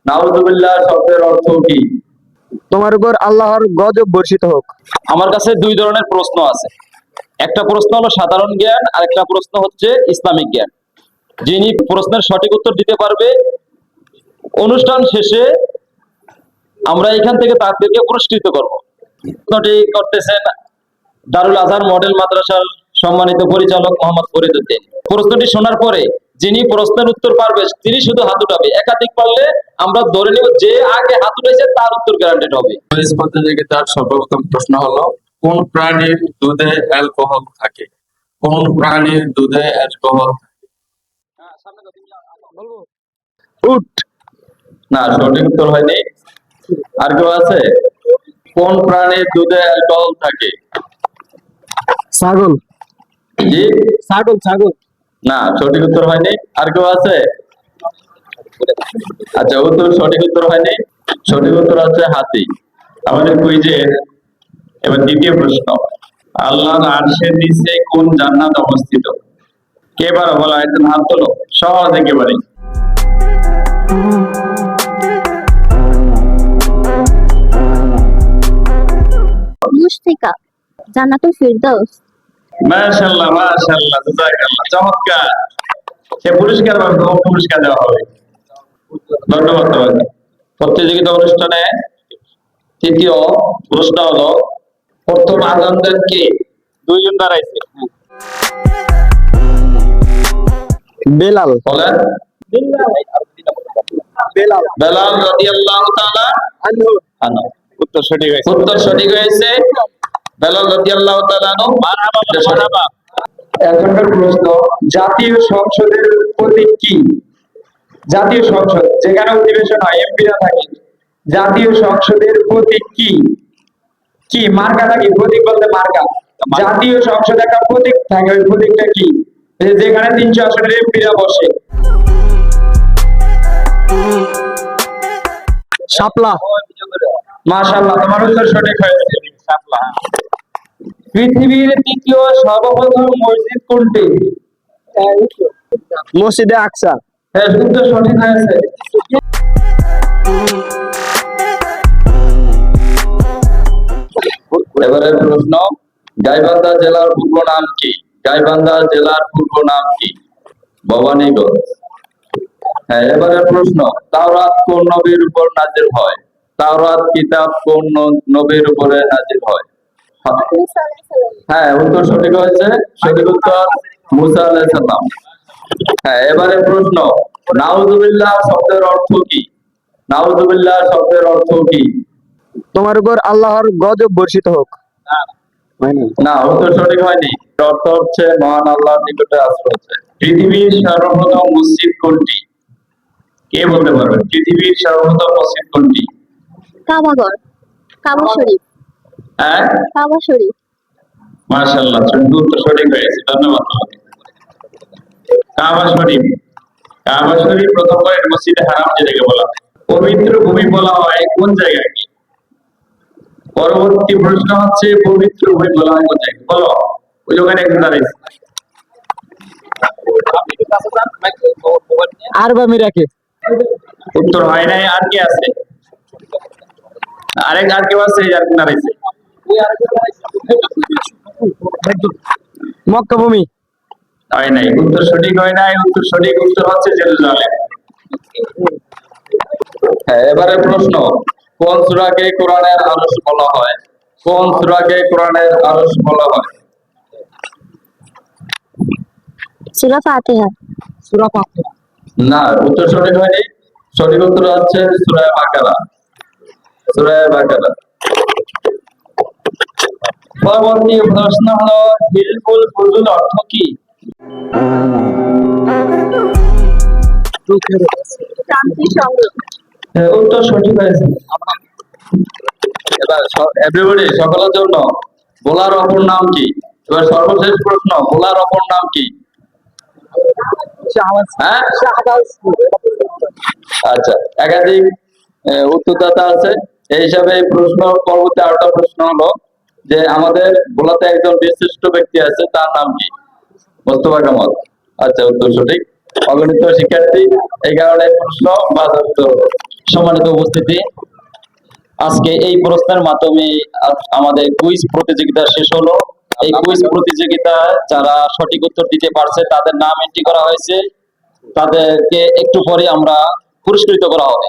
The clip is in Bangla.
নাউযুবিল্লাহ শব্দের অর্থ কি? তোমার উপর আল্লাহর গজব বর্ষিত হোক। আমার কাছে দুই ধরনের প্রশ্ন আছে। একটা প্রশ্ন হলো সাধারণ জ্ঞান, আর একটা প্রশ্ন হচ্ছে ইসলামিক জ্ঞান। যিনি প্রশ্নের সঠিক উত্তর দিতে পারবে, অনুষ্ঠান শেষে আমরা এখান থেকে তাদেরকে পুরস্কৃত করব। প্রশ্নটি করতেছেন দারুল আজহার মডেল মাদ্রাসার সম্মানিত পরিচালক মোহাম্মদ ফরিদউদ্দিন। প্রশ্নটি শোনার পরে যিনি প্রশ্নের উত্তর পারবে তিনি শুধু হাত উঠাবে। একাধিক পারলে আমরা ধরে নিব যে আগে হাত উঠেছে তার উত্তর গ্যারান্টেড হবে। প্রতিযোগিতার সর্বপ্রথম প্রশ্ন হলো, কোন প্রাণীর দুধে অ্যালকোহল থাকে? কোন প্রাণীর দুধে অ্যালকোহল? উট। না, সঠিক উত্তর হয়নি। আর কেউ আছে? কোন প্রাণীর দুধে অ্যালকোহল থাকে? ছাগল। জি, ছাগল ছাগল। না, সঠিক উত্তর হয়নি। আর কেউ আছে? আচ্ছা, সঠিক উত্তর হয়নি। সঠিক উত্তর হচ্ছে হাতি। আমাদের কুইজের এবার দ্বিতীয় প্রশ্ন, আল্লাহর আরশের নিচে কোন জান্নাত অবস্থিত? কে পারো বলা? একজন হাত তোলো, সহজ একেবারে। মুশফিকা, জান্নাতুল ফিরদাউস। মাশাআল্লাহ মাশাআল্লাহ, জাযাকাল্লাহ, চমৎকার। সে পুরস্কার পাবে, পুরস্কার দেওয়া হবে। ধন্যবাদ তোমাকে। প্রতিযোগিতা অনুষ্ঠানে তৃতীয় প্রশ্ন হলো, প্রথম আযান দেন কে? দুইজন দাঁড়াইছে, বেলাল। বলেন। বেলাল। বেলাল রাদিয়াল্লাহু তাআলা আনহু। আনহু। উত্তর সঠিক হয়েছে। উত্তর সঠিক হয়েছে। বেলাল রাদিয়াল্লাহু তাআলা আনহু। মারহাবা মারহাবা। এখনকার প্রশ্ন, জাতীয় সংসদের প্রতীক কি? জাতীয় সংসদ যেখানে অধিবেশন হয়, এমপিরা থাকে, জাতীয় সংসদের প্রতীক কি? কি মার্কা থাকে? প্রতীক বলতে মার্কা। জাতীয় সংসদে একটা প্রতীক থাকে, ওই প্রতীকটা কি? এই যে যেখানে 300 আসনের এমপিরা বসে। শাপলা। মাশাআল্লাহ, তোমার উত্তর সঠিক হয়েছে। পৃথিবীর তৃতীয় সর্বপ্রথম মসজিদ কোনটি? মসজিদে আকসা। হ্যাঁ, উত্তর সঠিক হয়েছে। এবারে প্রশ্ন, গাইবান্ধা জেলার পূর্ব নাম কি? গাইবান্ধা জেলার পূর্ব নাম কি? ভবানীগঞ্জ। হ্যাঁ, এবারে প্রশ্ন, তাওরাত কোন নবীর উপর নাজিল হয়? তাওরাত কিতাব কোন নবীর উপরে নাজিল হয়? হ্যাঁ, উত্তর সঠিক হয়েছে। সঠিক উত্তর মুসা আলাইহিস সালাম। হ্যাঁ, এবারে প্রশ্ন, নাউযুবিল্লাহ শব্দের অর্থ কি? নাউযুবিল্লাহ শব্দের অর্থ কি? তোমার উপর আল্লাহর গজব বর্ষিত হোক। না, উত্তর সঠিক হয়নি। অর্থ হচ্ছে মহান আল্লাহর নিকটে আশ্রয় হচ্ছে। পৃথিবীর সর্বপ্রথম মসজিদ কোনটি? কে বলতে পারবে? পৃথিবীর সর্বপ্রথম মসজিদ কোনটি? কাবাগর, কাবা শরীফ। হ্যাঁ, কাবা শরীফ। মাশাআল্লাহ, উত্তর সঠিক হয়েছে। ধন্যবাদ তোমাকে। কাবা শরীফ। কাবা শরীফ প্রথম করে মসজিদে হারাম যেটাকে বলা হয়। পবিত্র ভূমি বলা হয় কোন জায়গাকে? পরবর্তী প্রশ্ন হচ্ছে, পবিত্র ভূমি বলা হয় কোন জায়গাকে? বলো। ওই ওখানে একজন দাঁড়িয়েছে। আরবা মিরাকে। উত্তর হয় নাই। আর কি আছে? আর কেউ আছে? আর কি দাঁড়াইছে? মক্কা ভূমি। হয় নাই। উত্তর সঠিক হয় নাই। উত্তর সঠিক উত্তর হচ্ছে জেরুজালেম। হ্যাঁ, এবারে প্রশ্ন, কোন সূরাকে কোরআনের আরশ বলা হয়? কোন সূরাকে কোরআনের আরশ বলা হয়? সূরা ফাতিহা। সূরা ফাতিহা। না, উত্তর সঠিক হয়নি। সঠিক উত্তর হচ্ছে সূরা বাকারা। সূরা বাকারা। পরবর্তী প্রশ্ন হলো, হিলফুল ফুজুল অর্থ কি? শান্তি সংগ্রাম। উত্তর সঠিক হয়েছে। এবার এভরিবডি, সকলের জন্য, বলার অপর নাম কি? এবার সর্বশেষ প্রশ্ন, বলার অপর নাম কি? হ্যাঁ, আচ্ছা, একাধিক উত্তরদাতা আছে। এই হিসাবে এই প্রশ্ন পরবর্তী আরেকটা প্রশ্ন হলো যে, আমাদের ভোলাতে একজন বিশিষ্ট ব্যক্তি আছে, তার নাম কি? মোস্তফা কামাল। আচ্ছা, উত্তর সঠিক। অগণিত শিক্ষার্থী, এই কারণে প্রশ্ন বাজার উত্তর। সম্মানিত উপস্থিতি, আজকে এই প্রশ্নের মাধ্যমে আমাদের কুইজ প্রতিযোগিতা শেষ হলো। এই কুইজ প্রতিযোগিতায় যারা সঠিক উত্তর দিতে পারছে তাদের নাম এন্ট্রি করা হয়েছে, তাদেরকে একটু পরে আমরা পুরস্কৃত করা হবে।